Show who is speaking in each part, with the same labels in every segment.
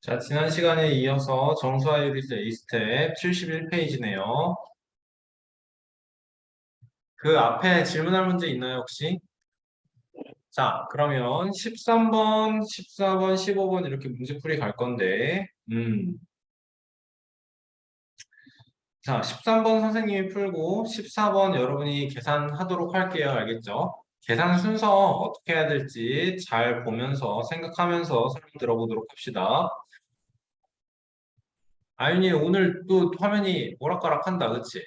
Speaker 1: 자, 지난 시간에 이어서 정수화 유리수 A스텝 71페이지네요. 그 앞에 질문할 문제 있나요, 혹시? 자, 그러면 13번, 14번, 15번 이렇게 문제풀이 갈 건데, 자, 13번 선생님이 풀고 14번 여러분이 계산하도록 할게요. 알겠죠? 계산 순서 어떻게 해야 될지 잘 보면서 생각하면서 설명 들어보도록 합시다. 아윤이 오늘 또 화면이 오락가락한다, 그치?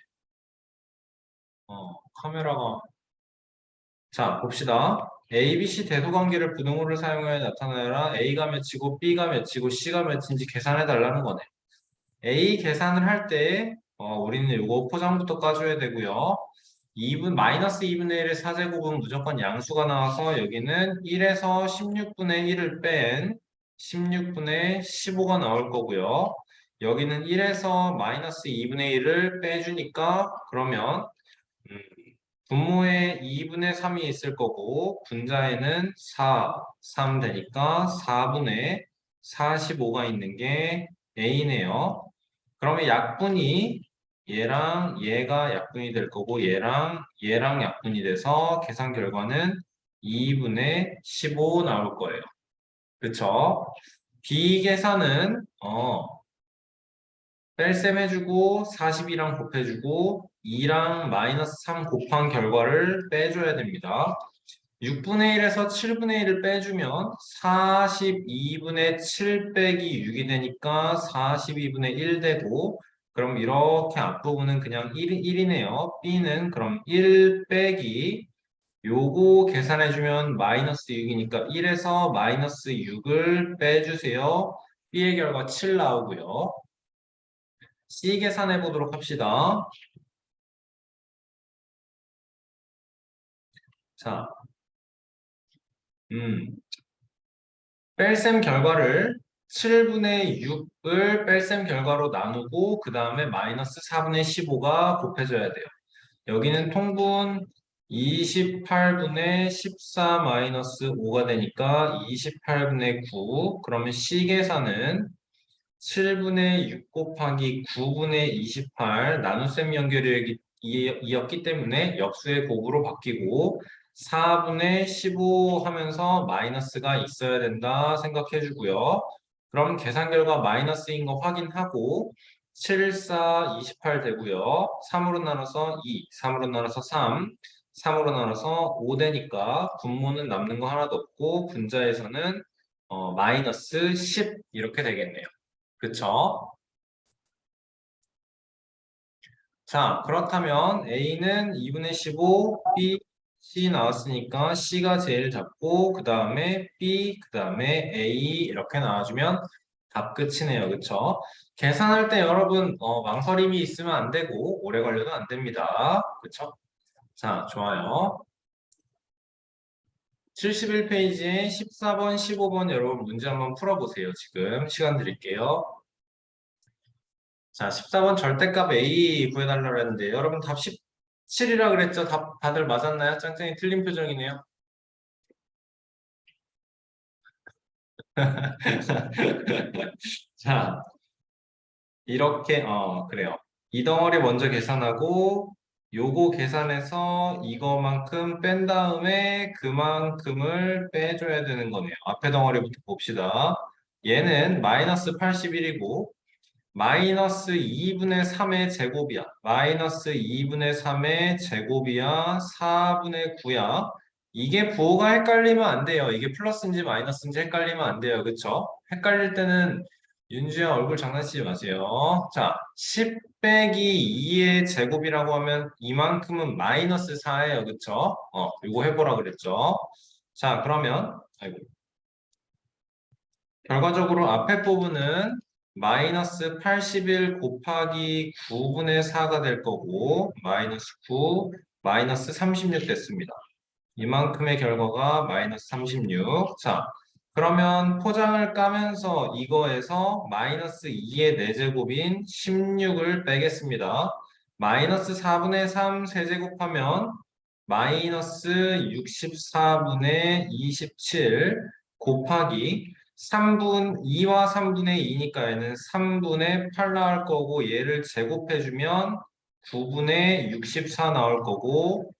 Speaker 1: 카메라가 자, 봅시다. A, B, C 대소관계를 부등호를 사용하여 나타내라. A가 몇이고 B가 몇이고 C가 몇인지 계산해 달라는 거네. A 계산을 할 때 우리는 요거 포장부터 까줘야 되고요. 2분 마이너스 2분의 1의 4제곱은 무조건 양수가 나와서 여기는 1에서 16분의 1을 뺀 16분의 15가 나올 거고요. 여기는 1에서 마이너스 2분의 1을 빼주니까 그러면 음, 분모에 2분의 3이 있을 거고 분자에는 4, 3 되니까 4분의 45가 있는 게 A네요. 그러면 약분이 얘랑 얘가 약분이 될 거고 얘랑 약분이 돼서 계산 결과는 2분의 15 나올 거예요. 그쵸? B 계산은 뺄셈 해주고 42랑 곱해주고 2랑 마이너스 3 곱한 결과를 빼줘야 됩니다. 6분의 1에서 7분의 1을 빼주면 42분의 7 빼기 6이 되니까 42분의 1 되고 그럼 이렇게 앞부분은 그냥 1이네요. B는 그럼 1 빼기 요거 계산해주면 마이너스 6이니까 1에서 마이너스 6을 빼주세요. B의 결과 7 나오고요. C 계산해 보도록 합시다. 자, 음, 뺄셈 결과를 7분의 6을 뺄셈 결과로 나누고 그 다음에 마이너스 4분의 15가 곱해져야 돼요. 여기는 통분 28분의 14 마이너스 5가 되니까 28분의 9. 그러면 C 계산은 7분의 6 곱하기 9분의 28 나눗셈 연결이었기 때문에 역수의 곱으로 바뀌고 4분의 15 하면서 마이너스가 있어야 된다 생각해 주고요. 그럼 계산 결과 마이너스인 거 확인하고 7, 4, 28 되고요. 3으로 나눠서 2, 3으로 나눠서 3, 3으로 나눠서 5 되니까 분모는 남는 거 하나도 없고 분자에서는 마이너스 10 이렇게 되겠네요. 그쵸? 자, 그렇다면 A는 2분의 15, B, C 나왔으니까 C가 제일 작고 그 다음에 B, 그 다음에 A 이렇게 나와주면 답 끝이네요. 그쵸? 계산할 때 여러분 망설임이 있으면 안 되고 오래 걸려도 안 됩니다. 그쵸? 자, 좋아요. 71페이지에 14번, 15번 여러분 문제 한번 풀어보세요. 지금 시간 드릴게요. 자, 14번 절대값 A 구해달라고 했는데 여러분 답 17이라 그랬죠? 답 다들 맞았나요? 짱짱이 틀린 표정이네요. 자, 이렇게 그래요. 이 덩어리 먼저 계산하고 요거 계산해서 이거만큼 뺀 다음에 그만큼을 빼줘야 되는 거네요. 앞에 덩어리부터 봅시다. 얘는 마이너스 81이고 마이너스 2분의 3의 제곱이야. 마이너스 2분의 3의 제곱이야. 4분의 9야. 이게 부호가 헷갈리면 안 돼요. 이게 플러스인지 마이너스인지 헷갈리면 안 돼요. 그쵸? 헷갈릴 때는 윤주야 얼굴 장난치지 마세요. 자, 10 빼기 2의 제곱이라고 하면 이만큼은 마이너스 4예요. 그쵸? 이거 해보라 그랬죠? 자, 그러면 아이고. 결과적으로 앞에 부분은 마이너스 81 곱하기 9분의 4가 될 거고 마이너스 9, 마이너스 36 됐습니다. 이만큼의 결과가 마이너스 36. 자, 그러면 포장을 까면서 이거에서 마이너스 2의 4제곱인 16을 빼겠습니다. 마이너스 4분의 3 세제곱하면 마이너스 64분의 27 곱하기 2와 3분의 2니까 얘는 3분의 8 나올 거고 얘를 제곱해주면 9분의 64 나올 거고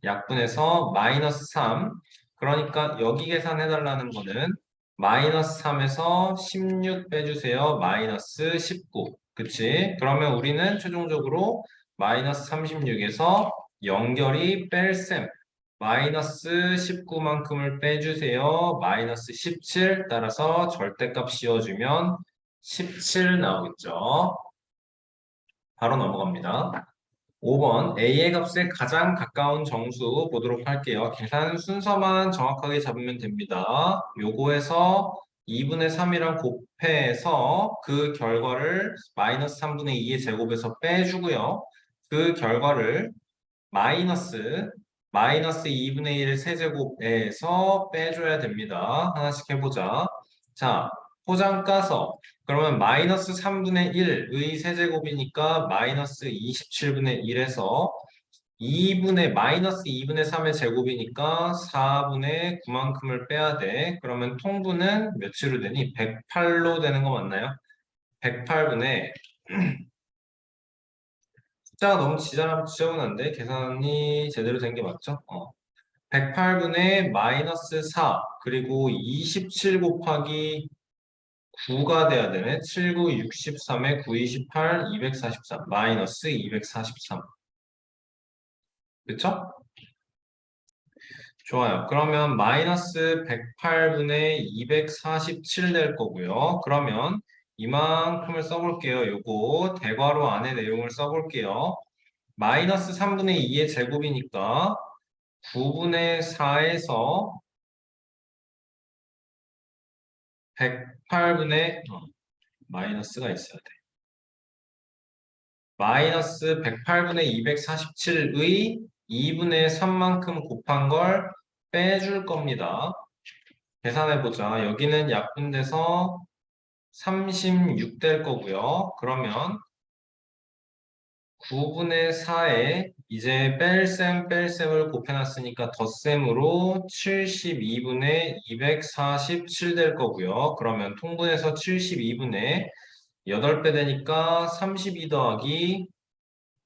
Speaker 1: 약분해서 마이너스 3. 그러니까 여기 계산해달라는 거는 마이너스 3에서 16 빼주세요. 마이너스 19. 그치? 그러면 우리는 최종적으로 마이너스 36에서 연결이 뺄셈. 마이너스 19만큼을 빼주세요. 마이너스 17. 따라서 절대값 씌워주면 17 나오겠죠. 바로 넘어갑니다. 5번 A의 값에 가장 가까운 정수 보도록 할게요. 계산 순서만 정확하게 잡으면 됩니다. 요거에서 2분의 3이랑 곱해서 그 결과를 마이너스 3분의 2의 제곱에서 빼주고요. 그 결과를 마이너스 2분의 1 세제곱에서 빼줘야 됩니다. 하나씩 해보자. 자, 포장 까서 그러면 마이너스 3분의 1의 세제곱이니까 마이너스 27분의 1에서 마이너스 2분의 3의 제곱이니까 4분의 9만큼을 빼야 돼. 그러면 통분은 몇으로 되니? 108로 되는 거 맞나요? 108분의 숫자가 너무 지저분한데 계산이 제대로 된 게 맞죠? 108분의 마이너스 4 그리고 27 곱하기 9가 돼야 되네. 7, 9, 63에 9, 28, 243 마이너스 243 그쵸? 좋아요. 그러면 마이너스 108분의 247 될 거고요. 그러면 이만큼을 써볼게요. 요거 대괄호 안에 내용을 써볼게요. 마이너스 3분의 2의 제곱이니까 9분의 4에서 108분의 마이너스가 있어야 돼. 마이너스 108분의 247의 2분의 3만큼 곱한 걸 빼줄 겁니다. 계산해보자. 여기는 약분돼서 36 될 거고요. 그러면 9분의 4에 이제 뺄셈을 곱해놨으니까 덧셈으로 72분의 247 될 거고요. 그러면 통분해서 72분의 8배 되니까 32 더하기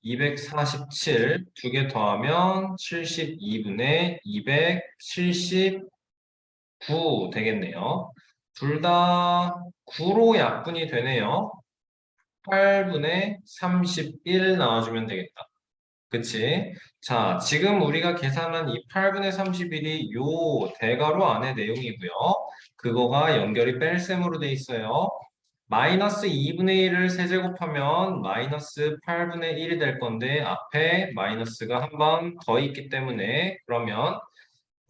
Speaker 1: 247 두 개 더하면 72분의 279 되겠네요. 둘 다 9로 약분이 되네요. 8분의 31 나와주면 되겠다. 그치? 자, 지금 우리가 계산한 이 8분의 31이 요 대괄호 안의 내용이고요. 그거가 연결이 뺄셈으로 돼 있어요. 마이너스 2분의 1을 세제곱하면 마이너스 8분의 1이 될 건데 앞에 마이너스가 한 번 더 있기 때문에 그러면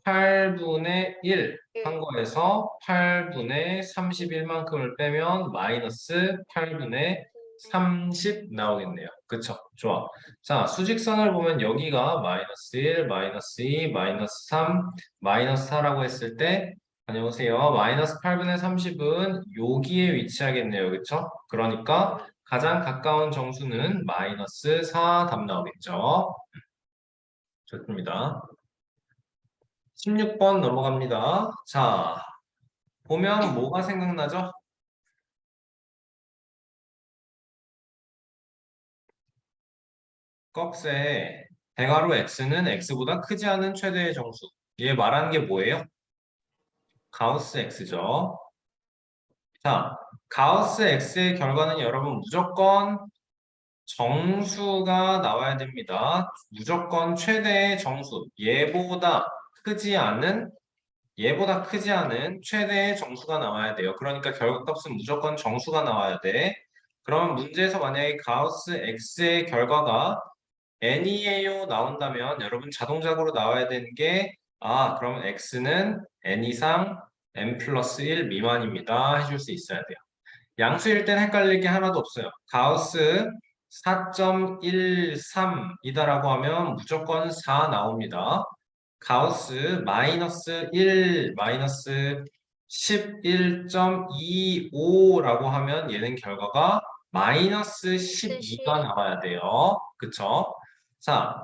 Speaker 1: 8분의 1 한 거에서 8분의 31만큼을 빼면 마이너스 8분의 30 나오겠네요. 그쵸? 좋아. 자, 수직선을 보면 여기가 마이너스 1, 마이너스 2, 마이너스 3, 마이너스 4라고 했을 때 안녕하세요. 마이너스 8분의 30은 여기에 위치하겠네요. 그쵸? 그러니까 가장 가까운 정수는 마이너스 4 답 나오겠죠? 좋습니다. 16번 넘어갑니다. 자, 보면 뭐가 생각나죠? 꺽쇠 대괄호 x는 x보다 크지 않은 최대의 정수. 얘 말하는 게 뭐예요? 가우스 x죠. 자, 가우스 x의 결과는 여러분 무조건 정수가 나와야 됩니다. 무조건 최대의 정수. 얘보다 크지 않은 최대의 정수가 나와야 돼요. 그러니까 결과값은 무조건 정수가 나와야 돼. 그럼 문제에서 만약에 가우스 x의 결과가 n이에요 나온다면 여러분 자동적으로 나와야 되는 게 그러면 x는 n 이상 n 플러스 1 미만입니다. 해줄 수 있어야 돼요. 양수일 땐 헷갈릴 게 하나도 없어요. 가우스 4.13이다라고 하면 무조건 4 나옵니다. 가우스 마이너스 1, 마이너스 11.25라고 하면 얘는 결과가 마이너스 12가 나와야 돼요. 그쵸? 자,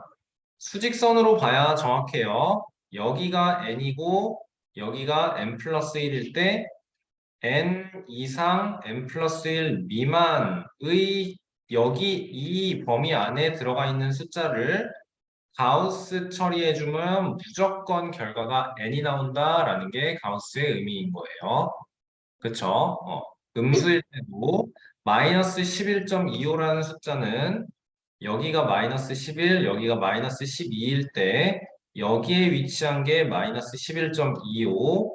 Speaker 1: 수직선으로 봐야 정확해요. 여기가 n이고 여기가 n 플러스 1일 때 n 이상 n 플러스 1 미만의 여기 이 범위 안에 들어가 있는 숫자를 가우스 처리해주면 무조건 결과가 n이 나온다라는 게 가우스의 의미인 거예요. 그쵸? 음수일 때도 마이너스 11.25라는 숫자는 여기가 마이너스 11, 여기가 마이너스 12일 때 여기에 위치한 게 마이너스 11.25,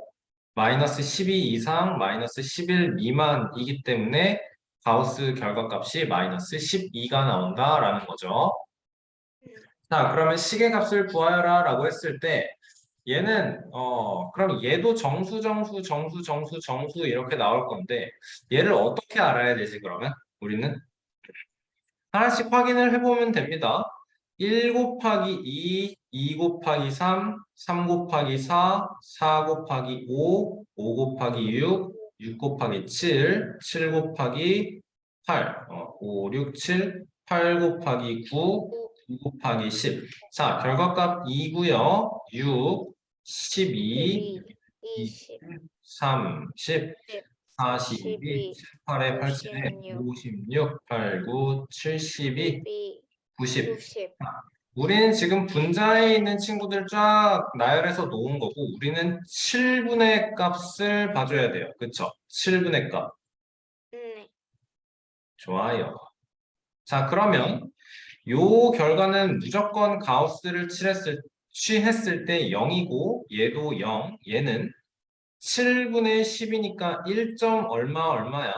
Speaker 1: 마이너스 12 이상, 마이너스 11 미만이기 때문에 가우스 결과값이 마이너스 12가 나온다라는 거죠. 자, 그러면 시계값을 구하여라 라고 했을 때 얘는 그럼 얘도 정수 정수 정수 정수 정수 이렇게 나올 건데 얘를 어떻게 알아야 되지 그러면 우리는 하나씩 확인을 해보면 됩니다. 1 곱하기 2, 2 곱하기 3, 3 곱하기 4, 4 곱하기 5, 5 곱하기 6, 6 곱하기 7, 7 곱하기 8, 5, 6, 7, 8 곱하기 9, 9 곱하기 10. 자, 결과값 2고요. 6, 12,
Speaker 2: 20,
Speaker 1: 30, 42,
Speaker 2: 12,
Speaker 1: 8에 87에 56, 89, 72, 90.
Speaker 2: 60.
Speaker 1: 우리는 지금 분자에 있는 친구들 쫙 나열해서 놓은 거고 우리는 7분의 값을 봐줘야 돼요. 그쵸? 7분의 값.
Speaker 2: 네.
Speaker 1: 좋아요. 자, 그러면 요 결과는 무조건 가우스를 취했을 때 0이고 얘도 0, 얘는 7분의 10이니까 1. 얼마 얼마야?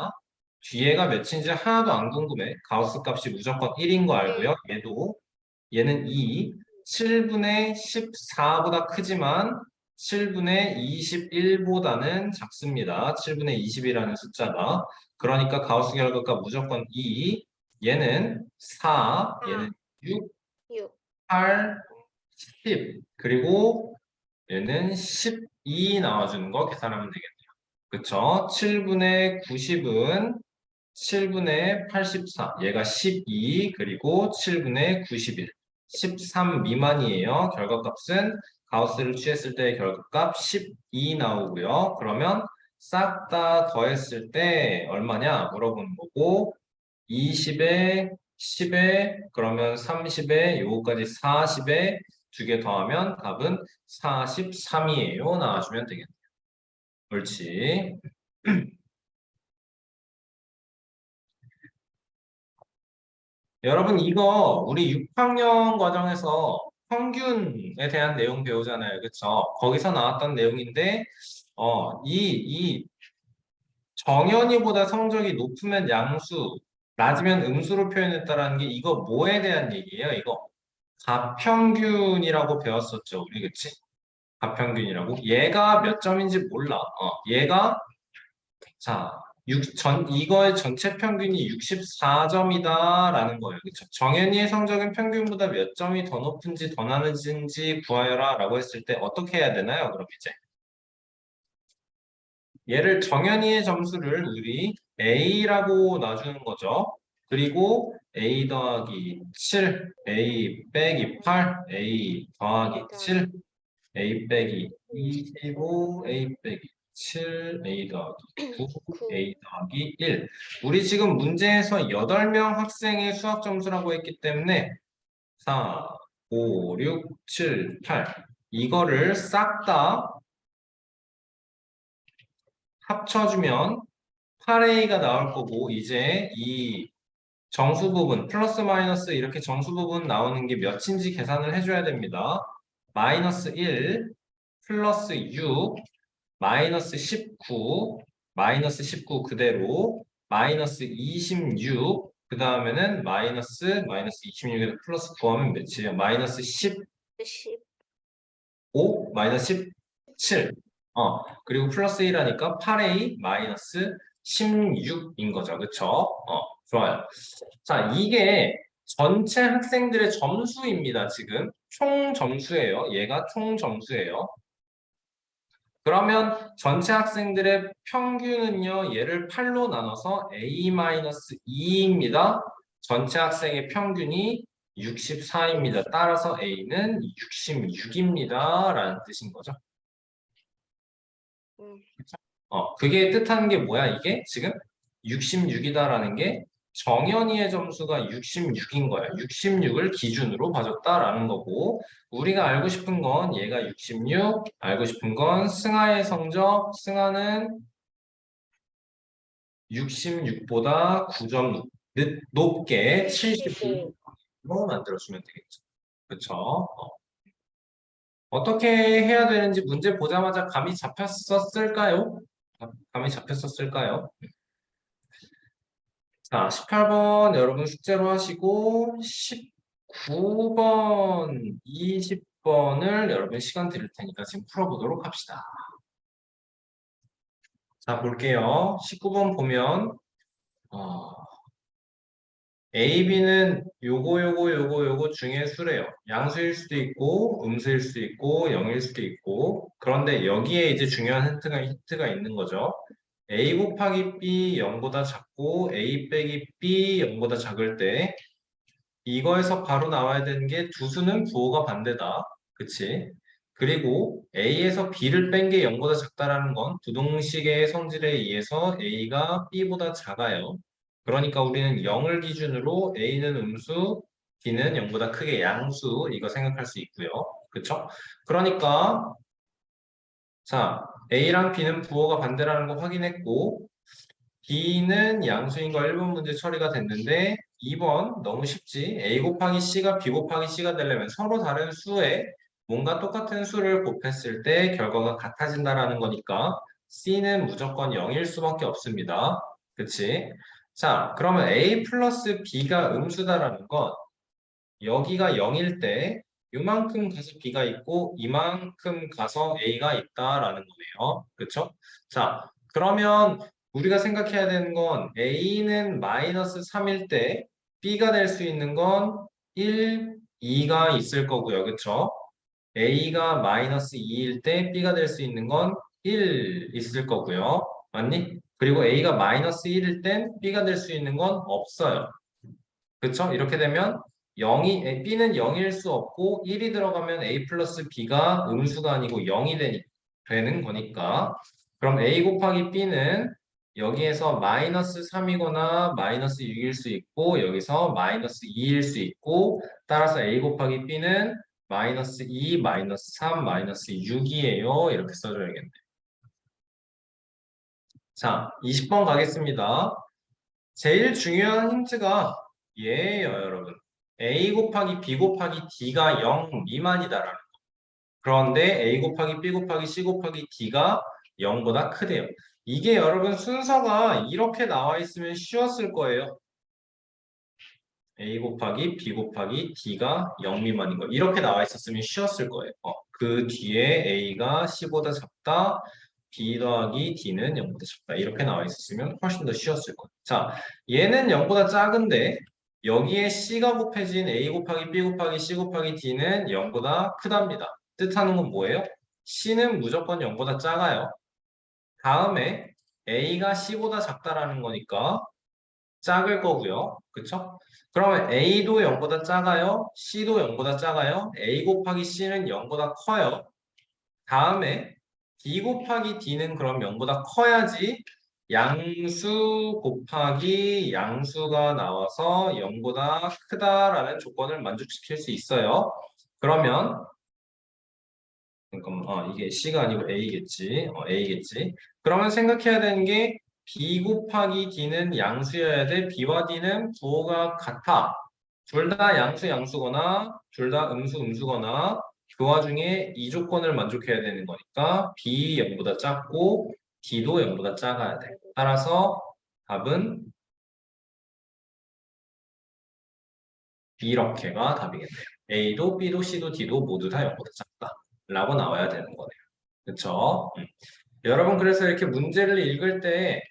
Speaker 1: 뒤에가 몇인지 하나도 안 궁금해. 가우스 값이 무조건 1인 거 알고요. 얘는 2. 7분의 14보다 크지만 7분의 21보다는 작습니다. 7분의 20이라는 숫자가. 그러니까 가우스 결과가 무조건 2. 얘는 4, 얘는 6, 8, 10. 그리고 얘는 12 나와주는 거 계산하면 되겠네요. 그쵸? 7분의 90은 7분의 84. 얘가 12, 그리고 7분의 91. 13 미만이에요. 결과값은 가우스를 취했을 때의 결과값 12 나오고요. 그러면 싹 다 더했을 때 얼마냐 물어보는 거고 20에 10에 그러면 30에 요거까지 40에 두 개 더하면 답은 43이에요. 나와주면 되겠네요. 옳지. 여러분 이거 우리 6학년 과정에서 평균에 대한 내용 배우잖아요. 그쵸? 거기서 나왔던 내용인데 이 정연이보다 성적이 높으면 양수, 낮으면 음수로 표현했다라는 게 이거 뭐에 대한 얘기예요? 이거 가평균이라고 배웠었죠. 우리 그치? 가평균이라고. 얘가 몇 점인지 몰라. 얘가 자, 이거의 전체 평균이 64점이다라는 거예요. 그쵸? 정현이의 성적은 평균보다 몇 점이 더 높은지 더 낮은지 구하여라 라고 했을 때 어떻게 해야 되나요? 그럼 이제 얘를 정현이의 점수를 우리 A라고 놔주는 거죠. 그리고 A 더하기 7, A 빼기 8, A 더하기 7, A 빼기 25, A 빼기 7, A 더하기 9, A 더하기 1. 우리 지금 문제에서 8명 학생의 수학 점수라고 했기 때문에 4, 5, 6, 7, 8 이거를 싹 다 합쳐주면 8A가 나올 거고 이제 이 정수 부분 플러스 마이너스 이렇게 정수 부분 나오는 게 몇인지 계산을 해줘야 됩니다. 마이너스 1 플러스 6 마이너스 19 마이너스 19 그대로 마이너스 26 그 다음에는 마이너스 26에서 플러스 9하면 몇이에요? 마이너스 15 마이너스 17 그리고 플러스 1하니까 8A 마이너스 16인 거죠. 그쵸? 좋아요. 자, 이게 전체 학생들의 점수입니다. 지금 총 점수예요. 얘가 총 점수예요. 그러면 전체 학생들의 평균은요, 얘를 8로 나눠서 A-2입니다. 전체 학생의 평균이 64입니다. 따라서 A는 66입니다. 라는 뜻인 거죠.
Speaker 2: 응.
Speaker 1: 그게 뜻하는 게 뭐야, 이게? 지금 66이다라는 게 정연이의 점수가 66인 거야. 66을 기준으로 봐줬다라는 거고, 우리가 알고 싶은 건 얘가 66, 알고 싶은 건 승하의 성적, 승하는 66보다 9점 높게
Speaker 2: 75.
Speaker 1: 75로 만들어주면 되겠죠. 그쵸? 어떻게 해야 되는지 문제 보자마자 감이 잡혔었을까요? 감이 잡혔었을까요? 자, 18번 여러분 숙제로 하시고 19번, 20번을 여러분 시간 드릴 테니까 지금 풀어보도록 합시다. 자, 볼게요. 19번 보면 어, A, B는 요거 중에 수래요. 양수일 수도 있고 음수일 수도 있고 0일 수도 있고 그런데 여기에 이제 중요한 힌트가 있는 거죠. A 곱하기 B 0보다 작고 A 빼기 B 0보다 작을 때 이거에서 바로 나와야 되는 게 두 수는 부호가 반대다. 그치? 그리고 A에서 B를 뺀 게 0보다 작다라는 건 부동식의 성질에 의해서 A가 B보다 작아요. 그러니까 우리는 0을 기준으로 A는 음수, B는 0보다 크게 양수 이거 생각할 수 있고요. 그쵸? 그러니까 자, A랑 B는 부호가 반대라는 거 확인했고 B는 양수인 거 1번 문제 처리가 됐는데 2번 너무 쉽지. A 곱하기 C가 B 곱하기 C가 되려면 서로 다른 수에 뭔가 똑같은 수를 곱했을 때 결과가 같아진다라는 거니까 C는 무조건 0일 수밖에 없습니다. 그치? 자, 그러면 A 플러스 B가 음수다라는 건 여기가 0일 때 이만큼 가서 B가 있고 이만큼 가서 A가 있다라는 거네요. 그쵸? 자, 그러면 우리가 생각해야 되는 건 A는 마이너스 3일 때 B가 될 수 있는 건 1, 2가 있을 거고요. 그쵸? A가 마이너스 2일 때 B가 될 수 있는 건 1 있을 거고요. 맞니? 그리고 A가 마이너스 1일 땐 B가 될 수 있는 건 없어요. 그쵸? 이렇게 되면 B는 0일 수 없고 1이 들어가면 A 플러스 B가 음수가 아니고 0이 되는 거니까 그럼 A 곱하기 B는 여기에서 마이너스 3이거나 마이너스 6일 수 있고 여기서 마이너스 2일 수 있고 따라서 A 곱하기 B는 마이너스 2, 마이너스 3, 마이너스 6이에요. 이렇게 써줘야겠네. 자, 20번 가겠습니다. 제일 중요한 힌트가 얘예요, 여러분. A 곱하기 B 곱하기 D가 0 미만이다라는 거. 그런데 A 곱하기 B 곱하기 C 곱하기 D가 0보다 크대요. 이게 여러분 순서가 이렇게 나와 있으면 쉬웠을 거예요. A 곱하기 B 곱하기 D가 0 미만인 거. 이렇게 나와 있었으면 쉬웠을 거예요. 그 뒤에 A가 C보다 작다. B 더하기 D는 0보다 작다. 이렇게 나와 있었으면 훨씬 더 쉬웠을 거예요. 자, 얘는 0보다 작은데 여기에 C가 곱해진 A 곱하기 B 곱하기 C 곱하기 D는 0보다 크답니다. 뜻하는 건 뭐예요? C는 무조건 0보다 작아요. 다음에 A가 C보다 작다라는 거니까 작을 거고요. 그쵸? 그러면 A도 0보다 작아요. C도 0보다 작아요. A 곱하기 C는 0보다 커요. 다음에 B 곱하기 D는 그럼 0보다 커야지 양수 곱하기 양수가 나와서 0보다 크다라는 조건을 만족시킬 수 있어요. 그러면 잠깐만, 이게 C가 아니고 A겠지. A겠지. 그러면 생각해야 되는 게 B 곱하기 D는 양수여야 돼. B와 D는 부호가 같아. 둘 다 양수 양수거나 둘 다 음수 음수거나 그 와중에 이 조건을 만족해야 되는 거니까 B 0보다 작고 D도 0보다 작아야 돼. 따라서 답은 이렇게가 답이겠네요. A도 B도 C도 D도 모두 다 0보다 작다. 라고 나와야 되는 거네요. 그쵸? 여러분 그래서 이렇게 문제를 읽을 때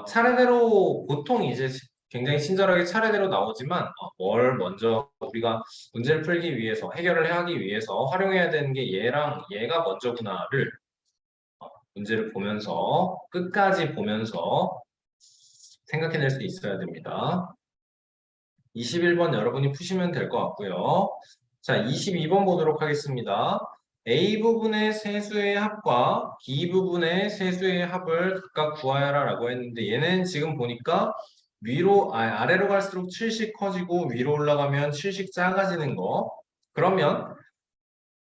Speaker 1: 차례대로 보통 이제 굉장히 친절하게 차례대로 나오지만 뭘 먼저 우리가 문제를 풀기 위해서 해결을 하기 위해서 활용해야 되는 게 얘랑 얘가 먼저구나를 문제를 보면서 끝까지 보면서 생각해낼 수 있어야 됩니다. 21번 여러분이 푸시면 될 것 같고요. 자, 22번 보도록 하겠습니다. A 부분의 세수의 합과 B 부분의 세수의 합을 각각 구하여라 라고 했는데 얘는 지금 보니까 아래로 갈수록 7씩 커지고 위로 올라가면 7씩 작아지는 거. 그러면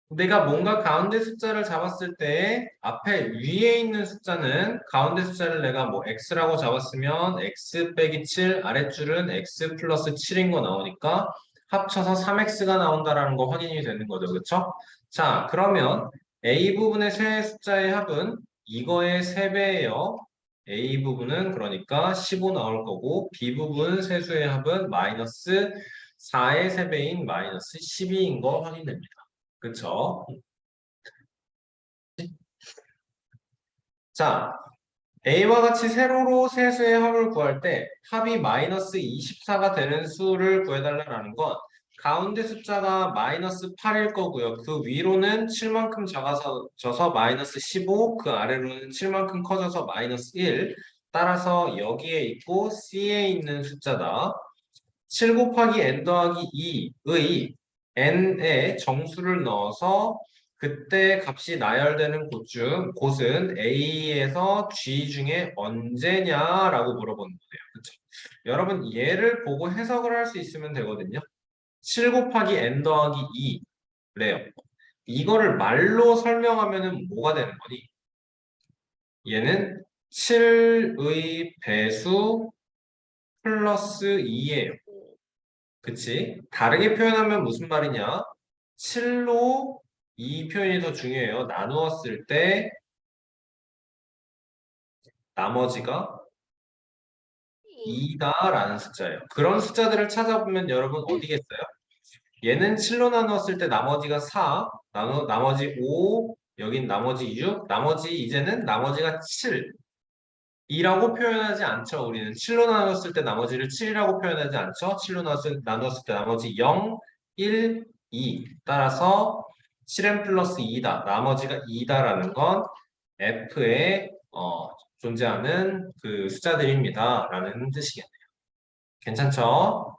Speaker 1: 내가 뭔가 가운데 숫자를 잡았을 때 앞에 위에 있는 숫자는 가운데 숫자를 내가 뭐 x라고 잡았으면 x 빼기 7 아랫줄은 x 플러스 7인 거 나오니까 합쳐서 3x가 나온다라는 거 확인이 되는 거죠. 그렇죠? 자, 그러면 a 부분의 세 숫자의 합은 이거의 3배예요. a 부분은 그러니까 15 나올 거고 b 부분 세수의 합은 마이너스 4의 3배인 마이너스 12인 거 확인됩니다. 그쵸? 자, A와 같이 세로로 세수의 합을 구할 때 합이 마이너스 24가 되는 수를 구해달라는 건 가운데 숫자가 마이너스 8일 거고요. 그 위로는 7만큼 작아져서 마이너스 15, 그 아래로는 7만큼 커져서 마이너스 1. 따라서 여기에 있고 C에 있는 숫자다. 7 곱하기 n 더하기 2의 n에 정수를 넣어서 그때 값이 나열되는 곳은 A에서 G 중에 언제냐라고 물어보는 거예요. 그쵸? 여러분 얘를 보고 해석을 할 수 있으면 되거든요. 7 곱하기 n 더하기 2래요. 이거를 말로 설명하면은 뭐가 되는 거니? 얘는 7의 배수 플러스 2예요. 그치? 다르게 표현하면 무슨 말이냐? 7로 이 표현이 더 중요해요. 나누었을 때 나머지가 2다라는 숫자예요. 그런 숫자들을 찾아보면 여러분 어디겠어요? 얘는 7로 나누었을 때 나머지가 4, 나머지 5, 여긴 나머지 6, 나머지 이제는 나머지가 7. 이라고 표현하지 않죠. 우리는 7로 나눴을 때 나머지를 7이라고 표현하지 않죠. 7로 나눴을 때 나머지 0, 1, 2. 따라서 7n 플러스 2다. 나머지가 2다라는 건 F에 존재하는 그 숫자들입니다. 라는 뜻이겠네요. 괜찮죠?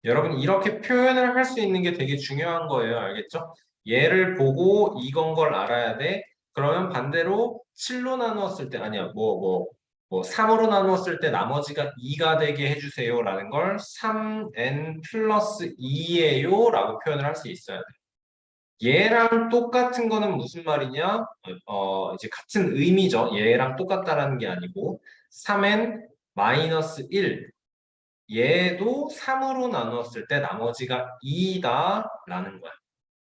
Speaker 1: 여러분 이렇게 표현을 할 수 있는 게 되게 중요한 거예요. 알겠죠? 얘를 보고 이건 걸 알아야 돼. 그러면 반대로 7로 나누었을 때 아니야. 3으로 나누었을 때 나머지가 2가 되게 해주세요. 라는 걸 3n 플러스 2예요. 라고 표현을 할 수 있어야 돼. 얘랑 똑같은 거는 무슨 말이냐? 이제 같은 의미죠. 얘랑 똑같다라는 게 아니고 3n 마이너스 1 얘도 3으로 나누었을 때 나머지가 2다라는 거야.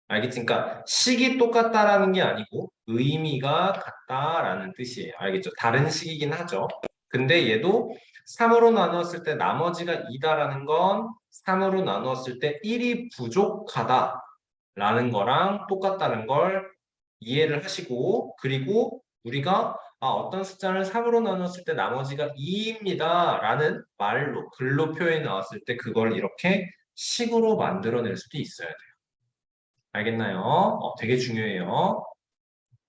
Speaker 1: 알겠지? 그러니까 식이 똑같다라는 게 아니고 의미가 같다라는 뜻이에요. 알겠죠? 다른 식이긴 하죠. 근데 얘도 3으로 나누었을 때 나머지가 2다라는 건 3으로 나누었을 때 1이 부족하다라는 거랑 똑같다는 걸 이해를 하시고 그리고 우리가 어떤 숫자를 3으로 나눴을 때 나머지가 2입니다 라는 말로 글로 표현이 나왔을 때 그걸 이렇게 식으로 만들어낼 수도 있어야 돼요. 알겠나요? 되게 중요해요.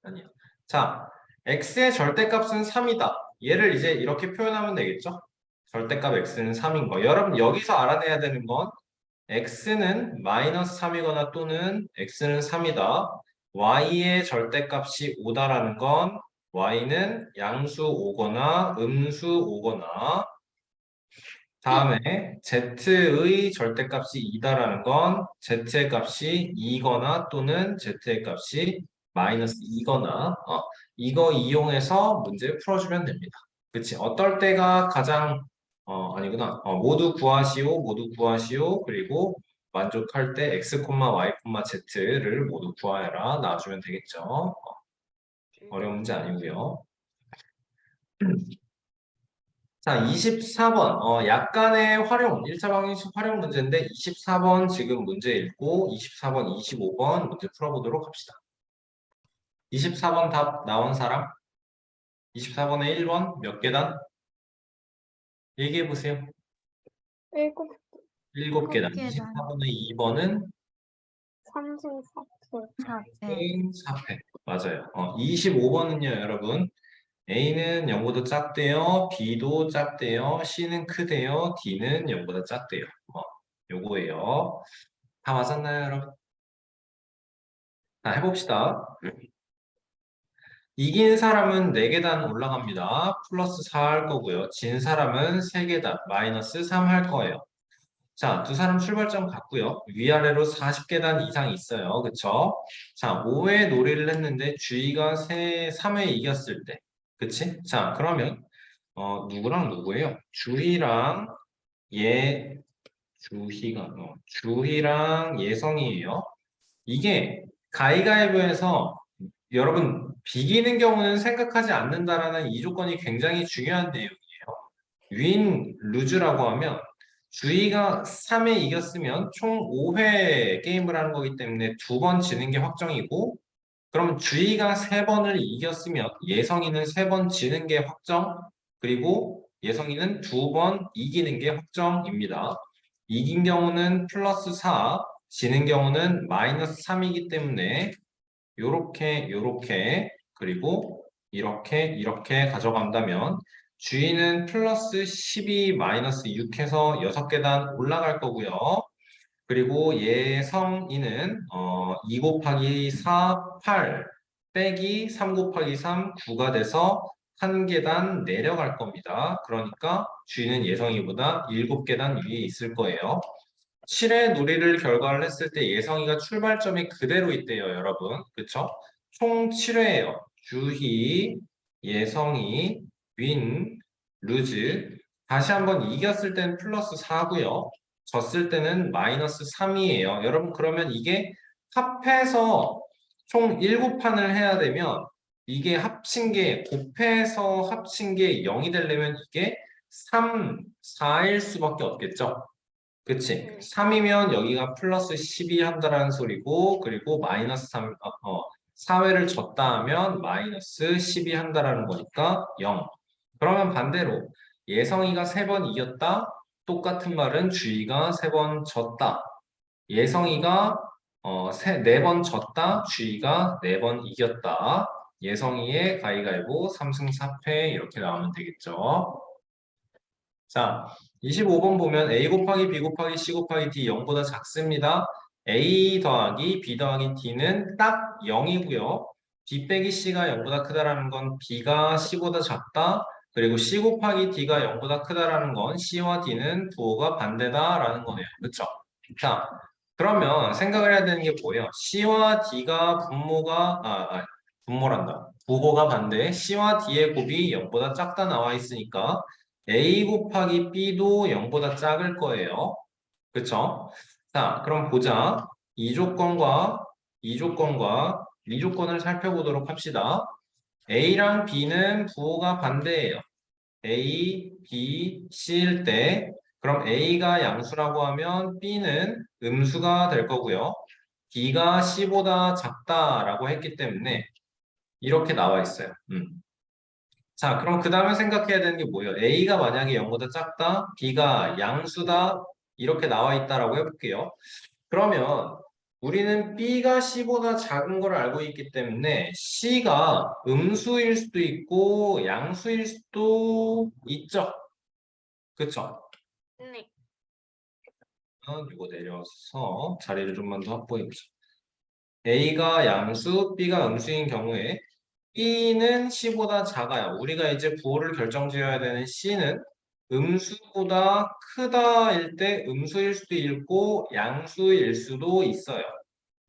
Speaker 1: 아니요. 자, x의 절대값은 3이다. 얘를 이제 이렇게 표현하면 되겠죠? 절대값 x는 3인 거. 여러분 여기서 알아내야 되는 건 x는 마이너스 3이거나 또는 x는 3이다. y의 절대값이 5다라는 건 y는 양수 5거나 음수 5거나 다음에 z의 절대값이 2다라는 건 z의 값이 2거나 또는 z의 값이 마이너스 2거나 이거 이용해서 문제 풀어주면 됩니다. 그치? 어떨 때가 가장 아니구나. 모두 구하시오, 모두 구하시오. 그리고 만족할 때 x, y, z를 모두 구하여라. 나와주면 되겠죠. 어려운 문제 아니고요. 자, 24번. 약간의 활용, 1차 방정식 활용 문제인데 24번 지금 문제 읽고 24번, 25번 문제 풀어보도록 합시다. 24번 답 나온 사람? 24번에 1번 몇 계단? 얘기해 보세요.
Speaker 2: 7,
Speaker 1: 7계단.
Speaker 3: 7계단.
Speaker 1: 24번에 2번은
Speaker 2: 3승 4패.
Speaker 3: 4배.
Speaker 1: 4패. 맞아요. 25번은요, 여러분. A는 0보다 작대요. B도 작대요. C는 크대요. D는 0보다 작대요. 요거예요. 다 맞았나요, 여러분? 자, 해봅시다. 이긴 사람은 4계단 올라갑니다. 플러스 4 할 거고요. 진 사람은 3계단, 마이너스 3 할 거예요. 자, 두 사람 출발점 같고요. 위아래로 40계단 이상 있어요. 그쵸? 자, 5회 놀이를 했는데 주희가 3회 이겼을 때. 그치? 자, 그러면 누구랑 누구예요? 예, 주희랑 예성이에요. 이게 가위가위보에서 여러분 비기는 경우는 생각하지 않는다라는 이 조건이 굉장히 중요한 내용이에요. 윈, 루즈라고 하면 주희가 3회 이겼으면 총 5회 게임을 하는 거기 때문에 2번 지는 게 확정이고 그러면 주희가 3번을 이겼으면 예성이는 3번 지는 게 확정 그리고 예성이는 2번 이기는 게 확정입니다. 이긴 경우는 플러스 4, 지는 경우는 마이너스 3이기 때문에 요렇게 그리고 이렇게 가져간다면 주인은 플러스 12 마이너스 6 해서 6계단 올라갈 거고요. 그리고 예성이는 2 곱하기 4, 8 빼기 3 곱하기 3, 9가 돼서 1계단 내려갈 겁니다. 그러니까 주인은 예성이보다 7계단 위에 있을 거예요. 7회 놀이를 결과를 했을 때 예성이가 출발점이 그대로 있대요, 여러분. 그쵸? 총 7회예요. 주희, 예성이, 윈, 루즈. 다시 한번 이겼을 때는 플러스 4고요. 졌을 때는 마이너스 3이에요. 여러분, 그러면 이게 합해서 총 7판을 해야 되면 이게 곱해서 합친 게 0이 되려면 이게 3, 4일 수밖에 없겠죠? 그치? 3이면 여기가 플러스 12 한다라는 소리고, 그리고 마이너스 3, 4회를 졌다 하면 마이너스 12 한다라는 거니까 0. 그러면 반대로 예성이가 3번 이겼다. 똑같은 말은 주희가 3번 졌다. 예성이가 4번 졌다. 주희가 4번 이겼다. 예성이의 가위가위보 3승 4패 이렇게 나오면 되겠죠. 자, 25번 보면 A 곱하기 B 곱하기 C 곱하기 D 0보다 작습니다. A 더하기 B 더하기 D는 딱 0이고요. B 빼기 C가 0보다 크다라는 건 B가 C보다 작다. 그리고 C 곱하기 D가 0보다 크다라는 건 C와 D는 부호가 반대다라는 거네요. 그렇죠? 자, 그러면 생각을 해야 되는 게 뭐예요? C와 D가 분모란다. 부호가 반대. C와 D의 곱이 0보다 작다 나와 있으니까 A 곱하기 B도 0보다 작을 거예요. 그쵸? 자, 그럼 보자. 이 조건을 살펴보도록 합시다. A랑 B는 부호가 반대예요. A, B, C일 때 그럼 A가 양수라고 하면 B는 음수가 될 거고요. B가 C보다 작다라고 했기 때문에 이렇게 나와 있어요. 자, 그럼 그 다음에 생각해야 되는 게 뭐예요? A가 만약에 0보다 작다, B가 양수다, 이렇게 나와 있다라고 해볼게요. 그러면 우리는 B가 C보다 작은 걸 알고 있기 때문에 C가 음수일 수도 있고 양수일 수도 있죠. 그쵸?
Speaker 2: 네.
Speaker 1: 이거 내려서 자리를 좀만 더 확보해보자. A가 양수, B가 음수인 경우에 B는 C보다 작아요. 우리가 이제 부호를 결정지어야 되는 C는 음수보다 크다일 때 음수일 수도 있고 양수일 수도 있어요.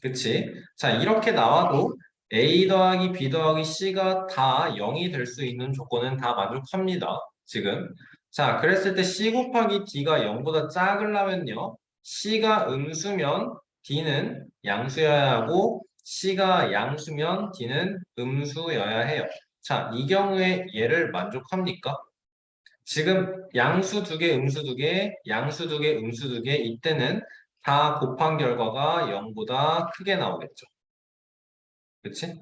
Speaker 1: 그치? 자, 이렇게 나와도 A 더하기 B 더하기 C가 다 0이 될 수 있는 조건은 다 만족합니다. 지금. 자, 그랬을 때 C 곱하기 D가 0보다 작으려면요. C가 음수면 D는 양수여야 하고 C가 양수면 D는 음수여야 해요. 자, 이 경우에 얘를 만족합니까? 지금 양수 두 개, 음수 두 개, 양수 두 개, 음수 두 개, 이때는 다 곱한 결과가 0보다 크게 나오겠죠. 그치?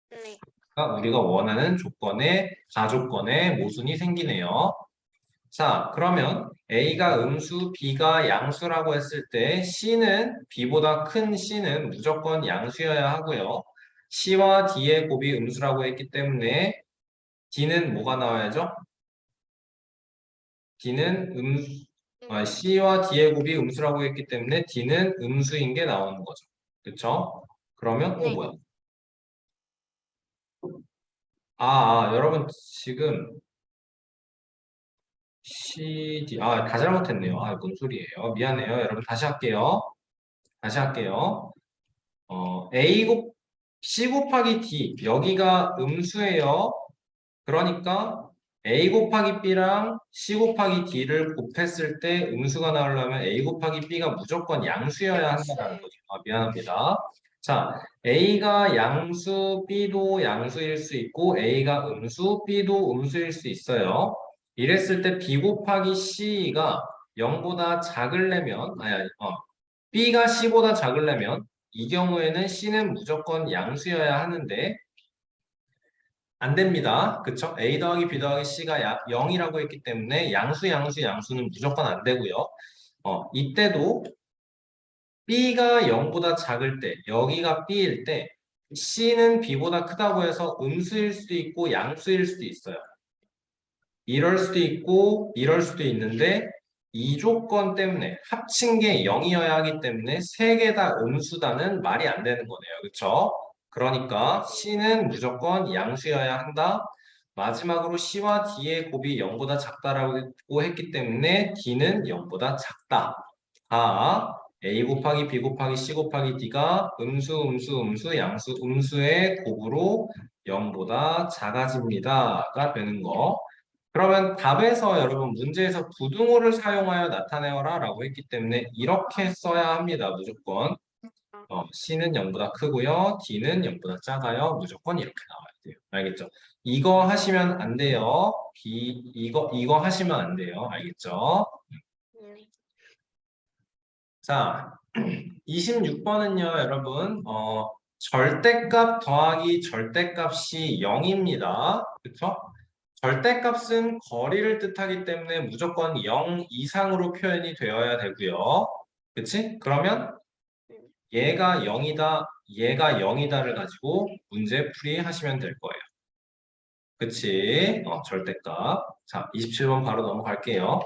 Speaker 2: 네.
Speaker 1: 그러니까 우리가 원하는 조건에, 가조건에 모순이 생기네요. 자, 그러면 A가 음수, B가 양수라고 했을 때 C는 B보다 큰 C는 무조건 양수여야 하고요. C와 D의 곱이 음수라고 했기 때문에 D는 뭐가 나와야죠? D는 C와 D의 곱이 음수라고 했기 때문에 D는 음수인 게 나오는 거죠. 그쵸? 그러면
Speaker 2: 네.
Speaker 1: 뭐야? 여러분 지금 CD 다 잘못했네요. 뭔 소리예요? 미안해요. 여러분 다시 할게요. 다시 할게요. A C 곱하기 D 여기가 음수예요. 그러니까 A 곱하기 B랑 C 곱하기 D를 곱했을 때 음수가 나오려면 A 곱하기 B가 무조건 양수여야 한다는
Speaker 2: 양수예요.
Speaker 1: 거죠. 미안합니다. 자, A가 양수, B도 양수일 수 있고 A가 음수, B도 음수일 수 있어요. 이랬을 때 B 곱하기 C가 0보다 작으려면 B가 C보다 작으려면 이 경우에는 C는 무조건 양수여야 하는데 안 됩니다. 그쵸? A 더하기 B 더하기 C가 0이라고 했기 때문에 양수는 무조건 안 되고요. 이때도 B가 0보다 작을 때, 여기가 B일 때, C는 B보다 크다고 해서 음수일 수도 있고 양수일 수도 있어요. 이럴 수도 있고 이럴 수도 있는데 이 조건 때문에 합친 게 0이어야 하기 때문에 세 개 다 음수다는 말이 안 되는 거네요. 그쵸? 그러니까 C는 무조건 양수여야 한다. 마지막으로 C와 D의 곱이 0보다 작다라고 했기 때문에 D는 0보다 작다. A 곱하기 B 곱하기 C 곱하기 D가 양수, 음수의 곱으로 0보다 작아집니다가 되는 거. 그러면 답에서 여러분 문제에서 부등호를 사용하여 나타내어라 라고 했기 때문에 이렇게 써야 합니다. 무조건. C는 0보다 크고요. D는 0보다 작아요. 무조건 이렇게 나와야 돼요. 알겠죠? 이거 하시면 안 돼요. 이거 하시면 안 돼요. 알겠죠?
Speaker 2: 네.
Speaker 1: 자, 26번은요, 여러분, 절대값 더하기 절대값이 0입니다. 그쵸? 절대값은 거리를 뜻하기 때문에 무조건 0 이상으로 표현이 되어야 되고요. 그치? 그러면 얘가 0이다, 얘가 0이다를 가지고 문제풀이 하시면 될 거예요. 그치? 절대값. 자, 27번 바로 넘어갈게요.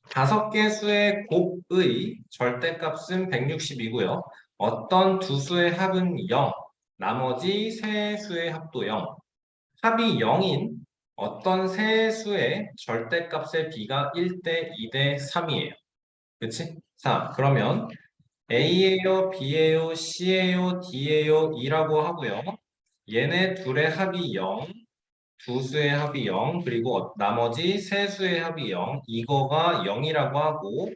Speaker 1: 5개 수의 곱의 절대값은 160이고요. 어떤 두 수의 합은 0, 나머지 세 수의 합도 0. 합이 0인 어떤 세 수의 절대값의 비가 1대 2대 3이에요. 그치? 자, 그러면 A예요, B예요, C예요, D예요, E라고 하고요. 얘네 둘의 합이 0, 두 수의 합이 0, 그리고 나머지 세 수의 합이 0, 이거가 0이라고 하고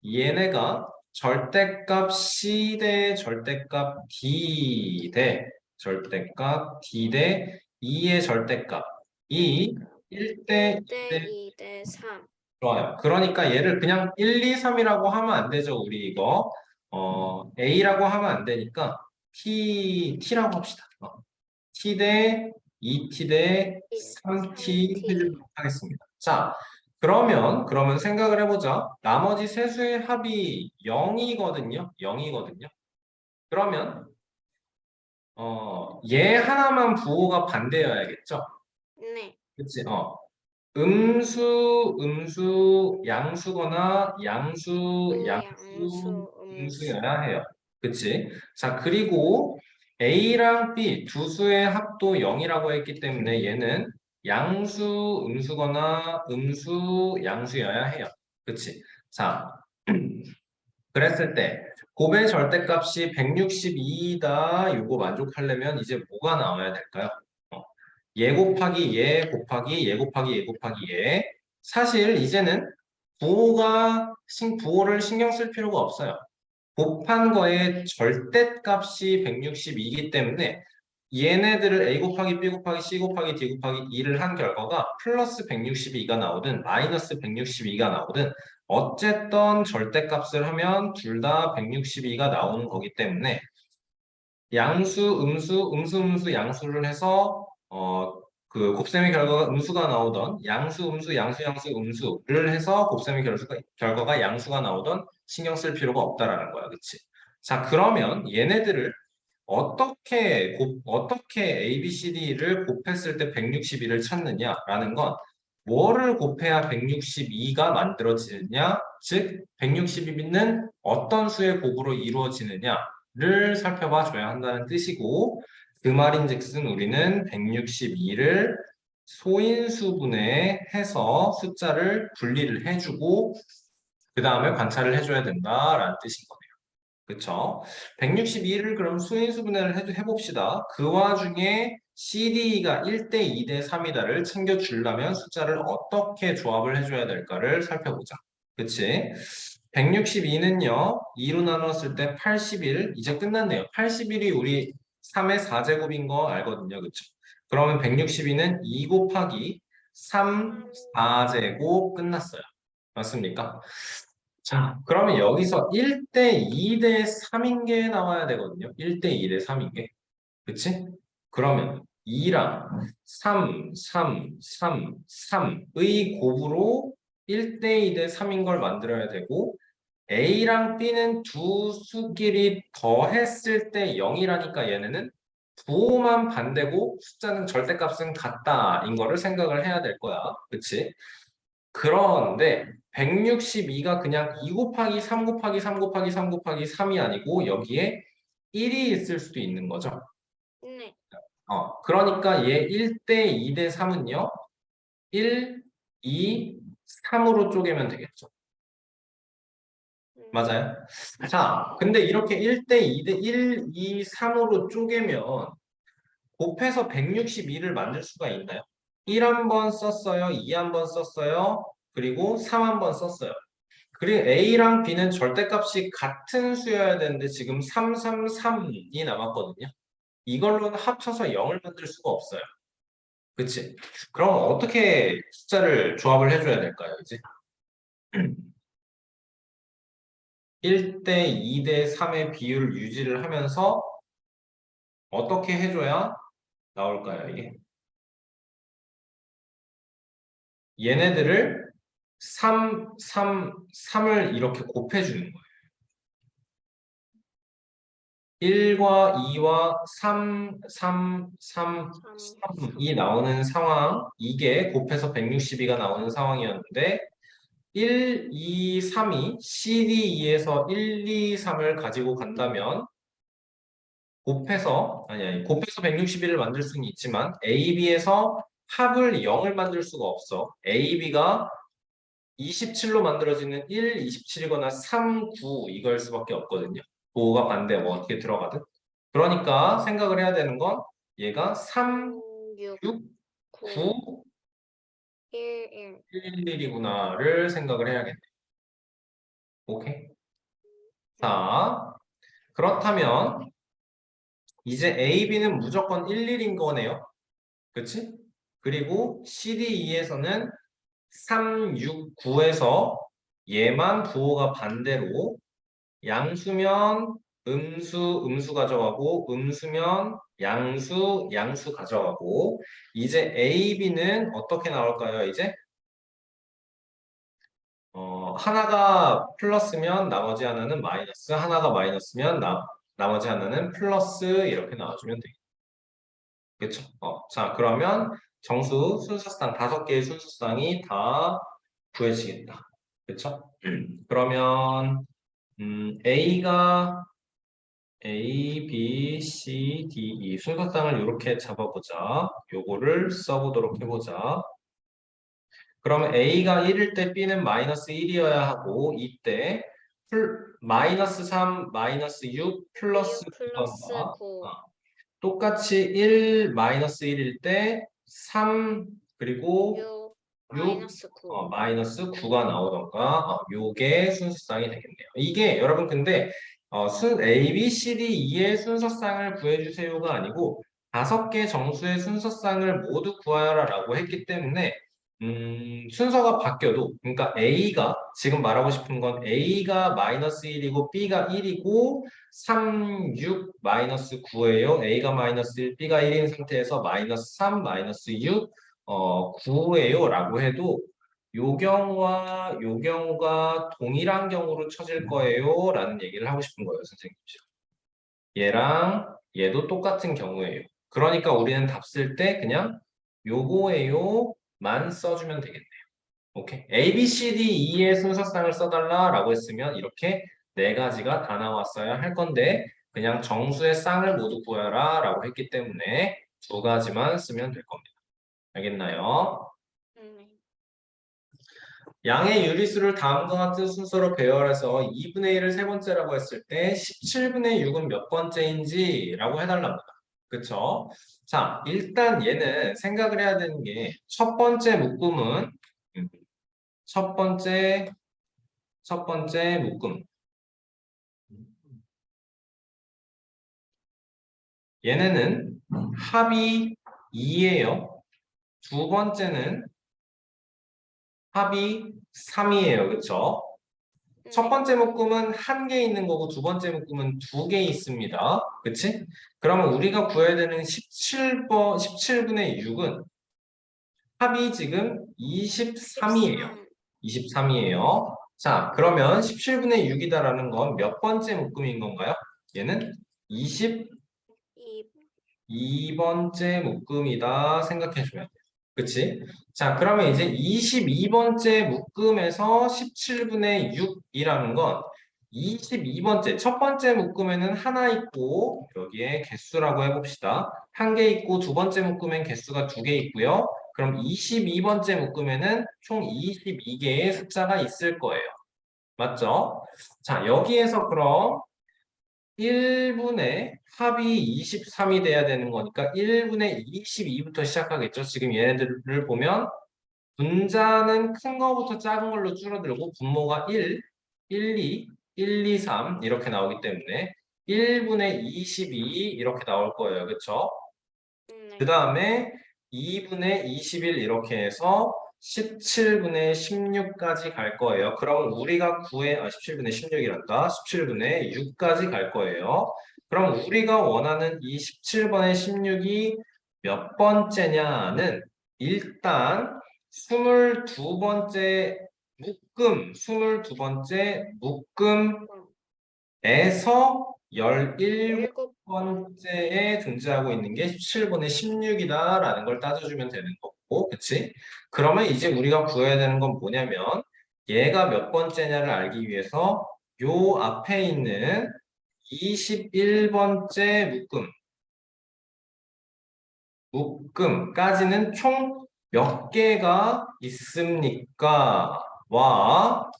Speaker 1: 얘네가 절대값 C 대 절대값 D 대 절대값 D 대 2의 절대값 이 1대
Speaker 2: 1대 2대 3.
Speaker 1: 좋아요. 그러니까 얘를 그냥 1, 2, 3이라고 하면 안 되죠. 우리 이거 A라고 하면 안 되니까 T라고 합시다. T 대 2T 대 3T
Speaker 2: 3T.
Speaker 1: 해주도록 하겠습니다. 자, 그러면 생각을 해보자. 나머지 세 수의 합이 0이거든요. 0이거든요. 그러면 얘 하나만 부호가 반대여야겠죠?
Speaker 2: 네.
Speaker 1: 그치? 양수거나
Speaker 2: 양수, 음수.
Speaker 1: 음수여야 해요. 그치? 자, 그리고 A랑 B 두 수의 합도 0이라고 했기 때문에 얘는 음수거나 양수여야 해요. 그치? 자, 그랬을 때 곱의 절대값이 162이다. 요거 만족하려면 이제 뭐가 나와야 될까요? 어, 얘 곱하기 얘 곱하기 얘 곱하기 얘 곱하기 얘. 사실 이제는 부호를 신경 쓸 필요가 없어요. 곱한 거의 절대값이 162이기 때문에 얘네들을 A 곱하기 B 곱하기 C 곱하기 D 곱하기 2를 한 결과가 플러스 162가 나오든 마이너스 162가 나오든 어쨌든 절대값을 하면 둘 다 162가 나오는 거기 때문에 양수를 해서 그 곱셈의 결과가 음수가 나오던 음수를 해서 곱셈의 결과가 양수가 나오던 신경 쓸 필요가 없다라는 거야, 그치? 자, 그러면 얘네들을 어떻게 A, B, C, D를 곱했을 때 162를 찾느냐라는 건 뭐를 곱해야 162가 만들어지느냐, 즉 162는 어떤 수의 곱으로 이루어지느냐 를 살펴봐 줘야 한다는 뜻이고 그 말인즉슨 우리는 162를 소인수분해 해서 숫자를 분리를 해주고 그 다음에 관찰을 해줘야 된다라는 뜻인 거네요. 그쵸? 162를 그럼 수인수분해를 해봅시다. 그 와중에 CDE가 1대 2대 3이다를 챙겨주려면 숫자를 어떻게 조합을 해줘야 될까를 살펴보자. 그치? 162는요, 2로 나눴을 때 81, 이제 끝났네요. 81이 우리 3의 4제곱인 거 알거든요. 그쵸? 그러면 162는 2 곱하기 3, 4제곱 끝났어요. 맞습니까? 자, 그러면 여기서 1대 2대 3인 게 나와야 되거든요. 1대 2대 3인 게. 그치? 그러면 2랑 3, 3, 3, 3의 곱으로 1대 2대 3인 걸 만들어야 되고 A랑 B는 두 수끼리 더했을 때 0이라니까 얘네는 부호만 반대고 숫자는 절대값은 같다인 거를 생각을 해야 될 거야. 그치? 그런데 162가 그냥 2 곱하기 3 곱하기 3 곱하기 3 곱하기 3이 아니고 여기에 1이 있을 수도 있는 거죠.
Speaker 2: 네.
Speaker 1: 그러니까 얘 1대 2대 3은요. 1, 2, 3으로 쪼개면 되겠죠. 맞아요? 자, 근데 이렇게 1대 2대 1, 2, 3으로 쪼개면 곱해서 162를 만들 수가 있나요? 1 한 번 썼어요. 2 한 번 썼어요. 그리고 3 한 번 썼어요. 그리고 A랑 B는 절대값이 같은 수여야 되는데 지금 333이 남았거든요. 이걸로는 합쳐서 0을 만들 수가 없어요. 그치? 그럼 어떻게 숫자를 조합을 해줘야 될까요, 이제? 1대 2대 3의 비율을 유지를 하면서 어떻게 해줘야 나올까요, 이게? 얘네들을 3을 이렇게 곱해주는 거예요. 1과 2와 3, 3, 3, 3이 나오는 상황, 이게 곱해서 162가 나오는 상황이었는데 1, 2, 3이 CD2에서 1, 2, 3을 가지고 간다면 곱해서 161을 만들 수는 있지만 AB에서 합을 0을 만들 수가 없어. AB가 27로 만들어지는 1, 27이거나 3, 9 이걸 수밖에 없거든요. 5가 반대 뭐 어떻게 들어가든. 그러니까 생각을 해야 되는 건 얘가 3,
Speaker 2: 6,
Speaker 1: 6,
Speaker 2: 9,
Speaker 1: 9,
Speaker 2: 1,
Speaker 1: 1, 1이구나를 생각을 해야겠네. 오케이. 자, 그렇다면 이제 A, B는 무조건 1, 1인 거네요. 그치? 그리고 CD2에서는 3, 6, 9에서 얘만 부호가 반대로 양수면 음수 가져가고 음수면 양수 가져가고 이제 A, B는 어떻게 나올까요? 이제 하나가 플러스면 나머지 하나는 마이너스, 하나가 마이너스면 나머지 하나는 플러스 이렇게 나와주면 되겠죠. 그렇죠? 자 그러면 정수 순서상 5개의 순서상이 다 구해지겠다. 그렇죠? 그러면 A가 A, B, C, D, E 순서상을 이렇게 잡아보자. 요거를 써보도록 해보자. 그러면 A가 1일 때 B는 마이너스 1이어야 하고 이때 마이너스 3, 마이너스 6, 플러스
Speaker 2: 6
Speaker 1: 9가
Speaker 2: 플러스
Speaker 1: 나와.
Speaker 2: 9,
Speaker 1: 똑같이 1, 마이너스 1일 때 3, 그리고
Speaker 2: 6
Speaker 1: 6,
Speaker 2: 마이너스 9.
Speaker 1: 마이너스 9가 나오던가 요게 순서상이 되겠네요. 이게 여러분 근데 A, B, C, D, E의 순서상을 구해주세요가 아니고 5개 정수의 순서상을 모두 구하여라라고 했기 때문에 순서가 바뀌어도 그러니까 A가 지금 말하고 싶은 건 A가 마이너스 1이고 B가 1이고 3, 6, 마이너스 9예요. A가 마이너스 1, B가 1인 상태에서 마이너스 3, 마이너스 6, 9예요 라고 해도 요 경우와 요 경우가 동일한 경우로 쳐질 거예요 라는 얘기를 하고 싶은 거예요, 선생님. 얘랑 얘도 똑같은 경우예요. 그러니까 우리는 답 쓸 때 그냥 요거예요만 써주면 되겠네요. 오케이. A, B, C, D, E의 순서상을 써달라라고 했으면 이렇게 4가지가 다 나왔어야 할 건데 그냥 정수의 쌍을 모두 구하라 라고 했기 때문에 두 가지만 쓰면 될 겁니다. 알겠나요?
Speaker 2: 네.
Speaker 1: 양의 유리수를 다음과 같은 순서로 배열해서 2분의 1을 세 번째라고 했을 때 17분의 6은 몇 번째인지 라고 해달랍니다. 그쵸? 자, 일단 얘는 생각을 해야 되는 게 첫 번째 묶음은 음, 첫 번째 묶음 얘네는 합이 2예요. 두 번째는 합이 3이에요. 그쵸? 첫
Speaker 2: 네.
Speaker 1: 번째 묶음은 한 개 있는 거고 두 번째 묶음은 두 개 있습니다. 그치? 그러면 우리가 구해야 되는 17분의 6은 합이 지금 23이에요.
Speaker 2: 13.
Speaker 1: 23이에요. 자, 그러면 17분의 6이다라는 건 몇 번째 묶음인 건가요? 얘는
Speaker 2: 2.
Speaker 1: 22번째 묶음이다 생각해줘야 돼요. 그치? 자, 그러면 이제 22번째 묶음에서 17분의 6이라는 건 22번째, 첫 번째 묶음에는 하나 있고 여기에 개수라고 해봅시다. 한 개 있고 두 번째 묶음엔 개수가 두 개 있고요. 그럼 22번째 묶음에는 총 22개의 숫자가 있을 거예요. 맞죠? 자, 여기에서 그럼 1분의 합이 23이 돼야 되는 거니까 1분의 22부터 시작하겠죠. 지금 얘네들을 보면 분자는 큰 거부터 작은 걸로 줄어들고 분모가 1, 1, 2, 1, 2, 3 이렇게 나오기 때문에 1분의 22 이렇게 나올 거예요. 그렇죠? 그
Speaker 2: 네.
Speaker 1: 다음에 2분의 21 이렇게 해서 17분의 16까지 갈 거예요. 그럼 우리가 17분의 16이란다. 17분의 6까지 갈 거예요. 그럼 우리가 원하는 이 17분의 16이 몇 번째냐는 일단 22번째 묶음, 22번째
Speaker 2: 어,
Speaker 1: 묶음에서 17
Speaker 2: 7.
Speaker 1: 번째에 존재하고 있는 게 17분의 16이다라는 걸 따져주면 되는 거고, 그치? 그러면 이제 우리가 구해야 되는 건 뭐냐면, 얘가 몇 번째냐를 알기 위해서 요 앞에 있는 21번째 묶음까지는 총 몇 개가 있습니까? 와,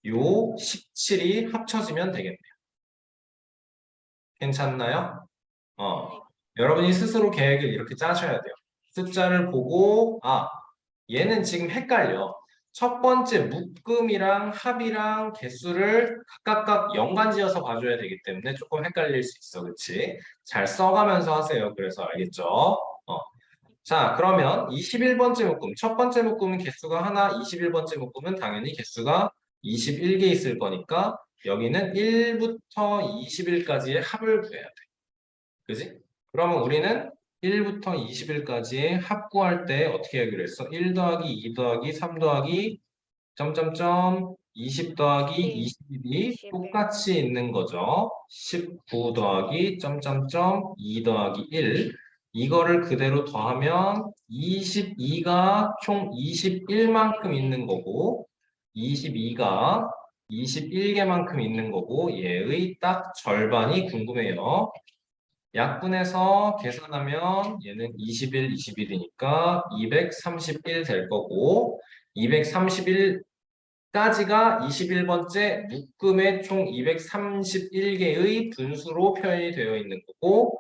Speaker 1: 요 17이 합쳐지면 되겠네요. 괜찮나요?
Speaker 2: 네.
Speaker 1: 여러분이 스스로 계획을 이렇게 짜셔야 돼요. 숫자를 보고, 얘는 지금 헷갈려. 첫 번째 묶음이랑 합이랑 개수를 각각 연관지어서 봐줘야 되기 때문에 조금 헷갈릴 수 있어. 그치? 잘 써가면서 하세요. 그래서 알겠죠? 자, 그러면 21번째 묶음. 첫 번째 묶음은 개수가 하나, 21번째 묶음은 당연히 개수가 21개 있을 거니까 여기는 1부터 21까지의 합을 구해야 돼. 그지? 그러면 우리는 1부터 20일까지의 합구할 때 어떻게 하기로 했어? 1 더하기 2 더하기 3 더하기 점점점 20 더하기
Speaker 2: 1.
Speaker 1: 21이
Speaker 2: 21.
Speaker 1: 똑같이 있는 거죠. 19 더하기 점점점 2 더하기 1 이거를 그대로 더하면 22가 총 21만큼 있는 거고 22가 21개만큼 있는 거고 얘의 딱 절반이 궁금해요. 약분해서 계산하면 얘는 21, 21이니까 231 될 거고 231까지가 21번째 묶음의 총 231개의 분수로 표현이 되어 있는 거고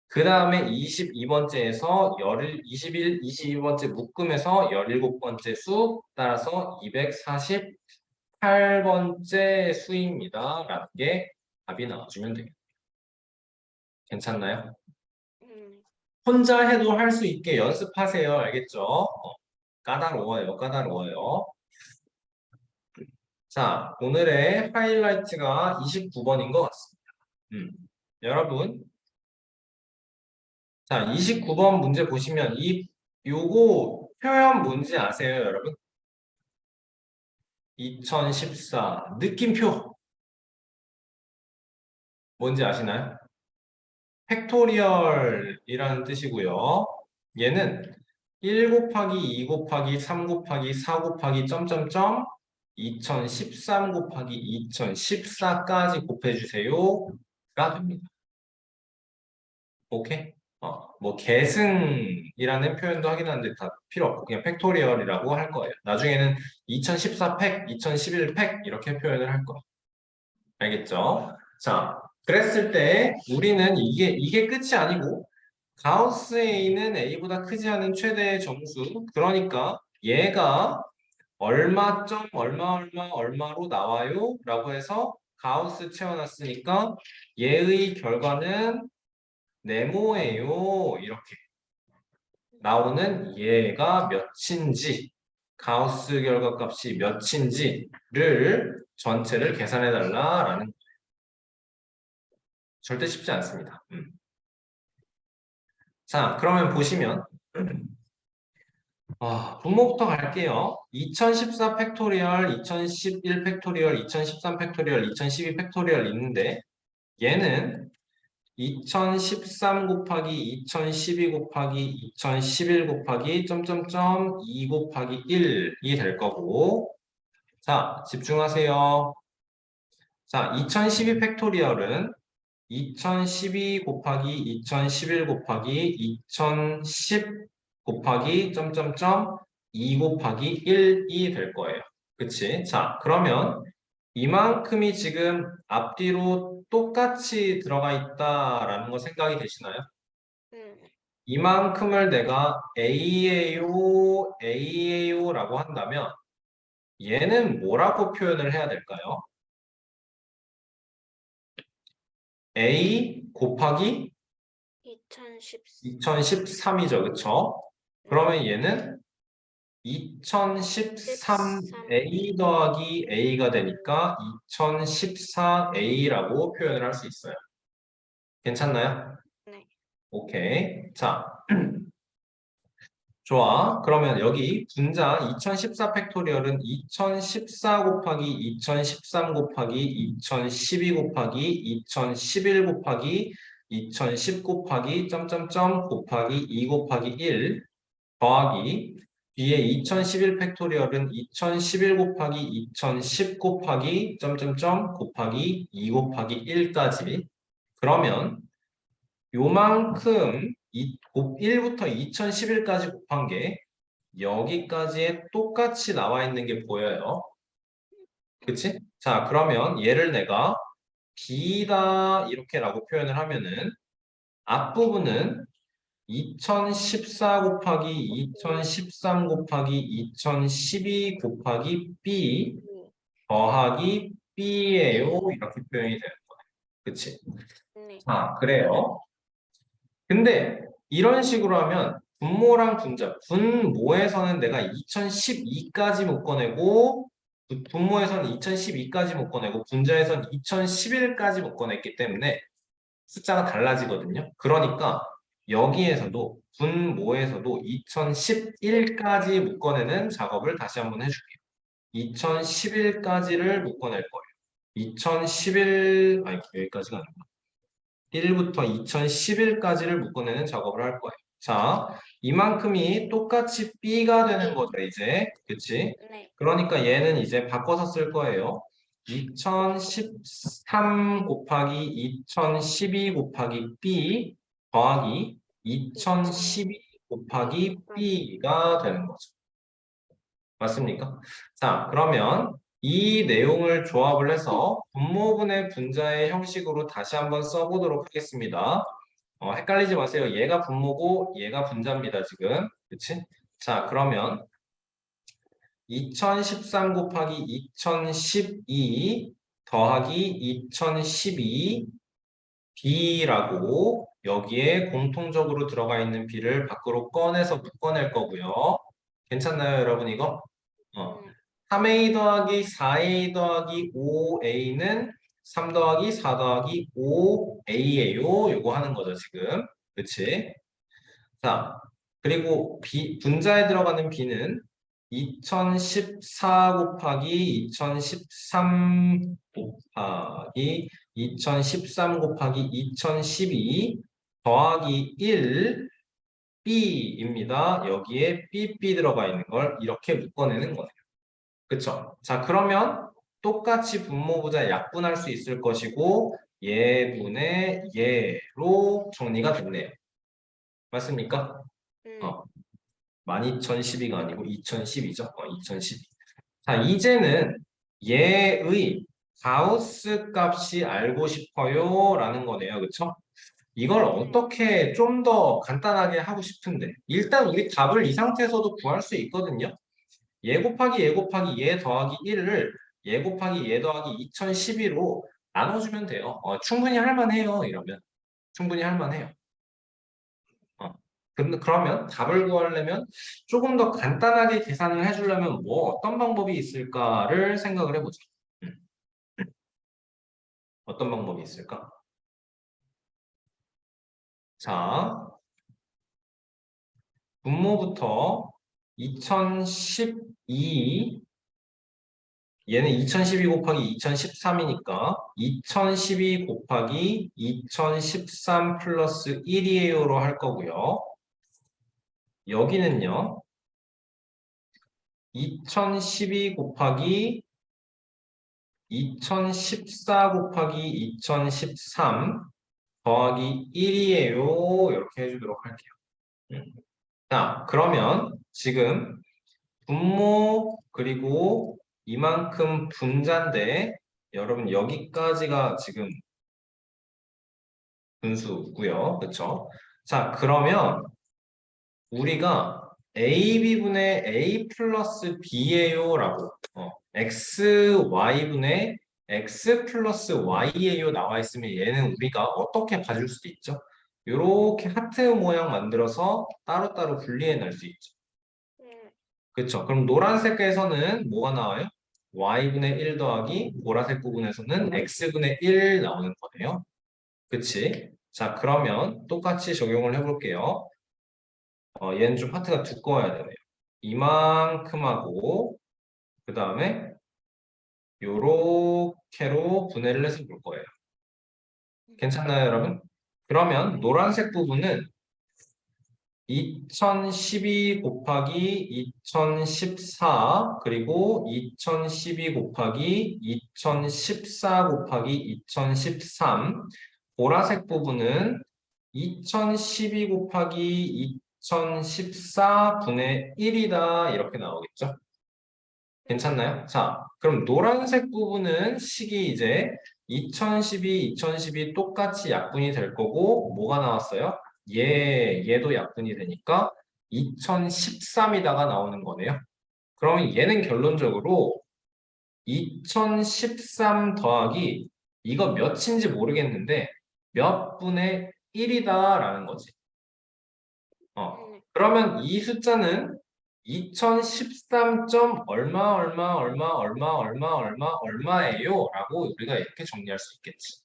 Speaker 1: 그 다음에 22번째에서 21, 22번째 묶음에서 17번째 수 따라서 248번째 수입니다. 라는 게 답이 나와주면 되겠습니다. 괜찮나요?
Speaker 2: 네.
Speaker 1: 혼자 해도 할 수 있게 연습하세요. 알겠죠? 까다로워요. 까다로워요. 자, 오늘의 하이라이트가 29번인 것 같습니다. 여러분, 자, 29번 문제 보시면 요거 표현 뭔지 아세요, 여러분? 2014 느낌표 뭔지 아시나요? 팩토리얼이라는 뜻이고요. 얘는 1 곱하기 2 곱하기 3 곱하기 4 곱하기 점점점 2013 곱하기 2014까지 곱해주세요가 됩니다. 오케이? 뭐 계승이라는 표현도 하긴 하는데 다 필요 없고 그냥 팩토리얼이라고 할 거예요. 나중에는 2014 팩, 2011 팩 이렇게 표현을 할 거야. 알겠죠? 자, 그랬을 때 우리는 이게 끝이 아니고 가우스 A는 A보다 크지 않은 최대의 정수. 그러니까 얘가 얼마 점 얼마로 나와요? 라고 해서 가우스 채워놨으니까 얘의 결과는 네모예요. 이렇게 나오는 얘가 몇인지 가우스 결과값이 몇인지를 전체를 계산해 달라라는 절대 쉽지 않습니다. 자, 그러면 보시면 분모부터 갈게요. 2014 팩토리얼, 2011 팩토리얼, 2013 팩토리얼, 2012 팩토리얼 있는데 얘는 2013 곱하기 2012 곱하기 2011 곱하기 점점점 2 곱하기 1이 될 거고 자, 집중하세요. 자, 2012 팩토리얼은 2012 곱하기 2011 곱하기 2010 곱하기 점점점 2 곱하기 1이 될 거예요. 그치? 자, 그러면 이만큼이 지금 앞뒤로 똑같이 들어가 있다라는 거 생각이 되시나요? 이만큼을 내가 A예요라고 한다면 얘는 뭐라고 표현을 해야 될까요? A 곱하기 2013이죠. 그쵸? 그러면 얘는 2013 A 더하기 A가 되니까 2014 A라고 표현을 할 수 있어요. 괜찮나요?
Speaker 2: 네.
Speaker 1: 오케이. 자, 좋아. 그러면 여기 분자 2014 팩토리얼은 2014 곱하기 2013 곱하기 2012 곱하기 2011 곱하기 2010 곱하기 점점점 곱하기 2 곱하기 1 더하기 뒤에 2011 팩토리얼은 2011 곱하기 2010 곱하기 점점점 곱하기 2 곱하기 1까지 그러면 요만큼 1부터 2011까지 곱한 게 여기까지에 똑같이 나와 있는 게 보여요. 그치? 자, 그러면 얘를 내가 B다 이렇게라고 표현을 하면은 앞부분은 2014 곱하기 2013 곱하기 2012 곱하기 B 더하기 B예요. 이렇게 표현이 되는 거예요. 그치?
Speaker 2: 네.
Speaker 1: 자, 그래요. 근데 이런 식으로 하면 분모랑 분자, 분모에서는 내가 2012까지 묶어내고 분모에서는 2012까지 묶어내고 분자에서는 2011까지 묶어냈기 때문에 숫자가 달라지거든요. 그러니까 여기에서도 분모에서도 2011까지 묶어내는 작업을 다시 한번 해줄게요. 2011까지를 묶어낼 거예요. 2011, 아니 여기까지가 아니고 1부터 2011까지를 묶어내는 작업을 할 거예요. 자, 이만큼이 똑같이 B가 되는 거죠, 이제. 그치?
Speaker 2: 네.
Speaker 1: 그러니까 얘는 이제 바꿔서 쓸 거예요. 2013 곱하기 2012 곱하기 B 더하기 2012 곱하기 B가 되는 거죠. 맞습니까? 자, 그러면 이 내용을 조합을 해서 분모분의 분자의 형식으로 다시 한번 써보도록 하겠습니다. 헷갈리지 마세요. 얘가 분모고 얘가 분자입니다, 지금. 그치? 자, 그러면 2013 곱하기 2012 더하기 2012 B라고 여기에 공통적으로 들어가 있는 B를 밖으로 꺼내서 묶어낼 거고요. 괜찮나요, 여러분 이거? 3A 더하기 4A 더하기 5A는 3 더하기 4 더하기 5A예요. 요거 하는 거죠, 지금. 그치? 자, 그리고 분자에 들어가는 B는 2014 곱하기 2013 곱하기 2013 곱하기 2012 더하기 1 B입니다. 여기에 BB 들어가 있는 걸 이렇게 묶어내는 거예요. 그쵸? 자, 그러면 똑같이 분모부자 약분할 수 있을 것이고 예분의 예로 정리가 됐네요. 맞습니까?
Speaker 2: 네.
Speaker 1: 12012가 아니고 2012죠. 2012. 자, 이제는 얘의 가우스 값이 알고 싶어요 라는 거네요. 그쵸? 이걸 어떻게 좀 더 간단하게 하고 싶은데 일단 우리 답을 이 상태에서도 구할 수 있거든요. 얘 곱하기 얘 곱하기 얘 더하기 1을 얘 곱하기 얘 더하기 2012로 나눠주면 돼요. 충분히 할만해요. 이러면 충분히 할만해요. 근데 그러면 답을 구하려면 조금 더 간단하게 계산을 해주려면 뭐 어떤 방법이 있을까를 생각을 해보자. 음, 어떤 방법이 있을까? 자, 분모부터 2012 얘는 2012 곱하기 2013이니까 2012 곱하기 2013 플러스 1이에요로 할 거고요. 여기는요. 2012 곱하기 2014 곱하기 2013 더하기 1이에요. 이렇게 해주도록 할게요. 음. 자, 그러면 지금 분모 그리고 이만큼 분자인데 여러분 여기까지가 지금 분수고요. 그쵸? 자, 그러면 우리가 AB분의 A 플러스 B예요 라고 XY분의 X 플러스 Y예요 나와 있으면 얘는 우리가 어떻게 봐줄 수도 있죠? 이렇게 하트 모양 만들어서 따로따로 분리해 낼 수 있죠.
Speaker 2: 네.
Speaker 1: 그쵸? 그럼 노란색에서는 뭐가 나와요? Y분의 1 더하기 보라색 부분에서는 X분의 1 나오는 거네요. 그치? 자, 그러면 똑같이 적용을 해볼게요. 얘는 좀 하트가 두꺼워야 되네요. 이만큼 하고 그 다음에 요렇게로 분해를 해서 볼 거예요. 괜찮나요, 여러분? 그러면 노란색 부분은 2012 곱하기 2014 그리고 2012 곱하기 2014 곱하기 2013 보라색 부분은 2012 곱하기 2014 분의 1이다 이렇게 나오겠죠? 괜찮나요? 자, 그럼 노란색 부분은 식이 이제 2012 똑같이 약분이 될 거고 뭐가 나왔어요? 얘도 약분이 되니까 2013이다가 나오는 거네요. 그러면 얘는 결론적으로 2013 더하기 이거 몇인지 모르겠는데 몇 분의 1이다라는 거지. 그러면 이 숫자는 2013. 얼마 얼마 얼마 얼마 얼마 얼마 얼마예요? 라고 우리가 이렇게 정리할 수 있겠지.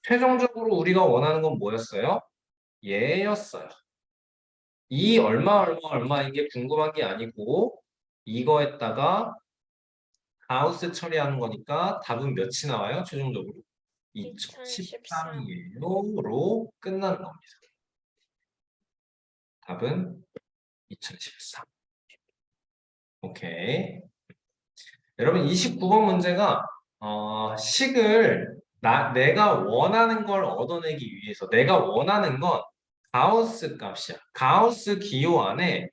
Speaker 1: 최종적으로 우리가 원하는 건 뭐였어요? 얘였어요. 이 얼마 얼마 얼마인 게 궁금한 게 아니고 이거에다가 가우스 처리하는 거니까 답은 몇이 나와요? 최종적으로
Speaker 2: 2013.
Speaker 1: 2013이에요로 끝나는 겁니다. 답은 2013. 오케이. 여러분 29번 문제가 식을 내가 원하는 걸 얻어내기 위해서 내가 원하는 건 가우스 값이야. 가우스 기호 안에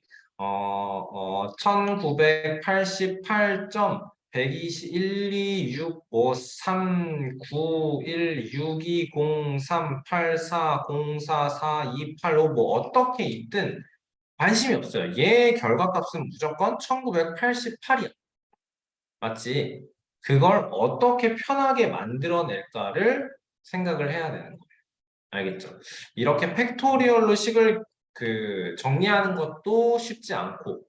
Speaker 1: 1988, 18점, 121, 65, 3, 9, 1, 6, 2, 0, 3, 8, 4, 0, 4, 4, 2, 8, 5 뭐 어떻게 있든 관심이 없어요. 얘 결과값은 무조건 1988이야. 맞지? 그걸 어떻게 편하게 만들어낼까를 생각을 해야 되는 거예요. 알겠죠? 이렇게 팩토리얼로 식을 정리하는 것도 쉽지 않고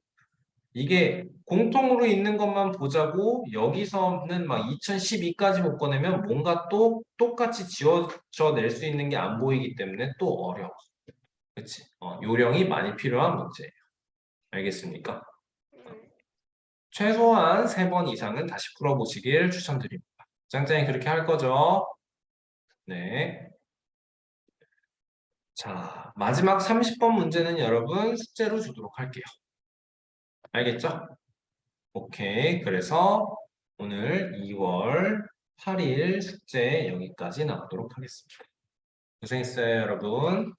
Speaker 1: 이게 공통으로 있는 것만 보자고 여기서는 막 2012까지 못 꺼내면 뭔가 또 똑같이 지워져 낼 수 있는 게 안 보이기 때문에 또 어려워. 그치? 요령이 많이 필요한 문제예요. 알겠습니까? 최소한 3번 이상은 다시 풀어보시길 추천드립니다. 짱짱이 그렇게 할 거죠? 네. 자, 마지막 30번 문제는 여러분 숙제로 주도록 할게요. 알겠죠? 오케이. 그래서 오늘 2월 8일 숙제 여기까지 나오도록 하겠습니다. 고생했어요, 여러분.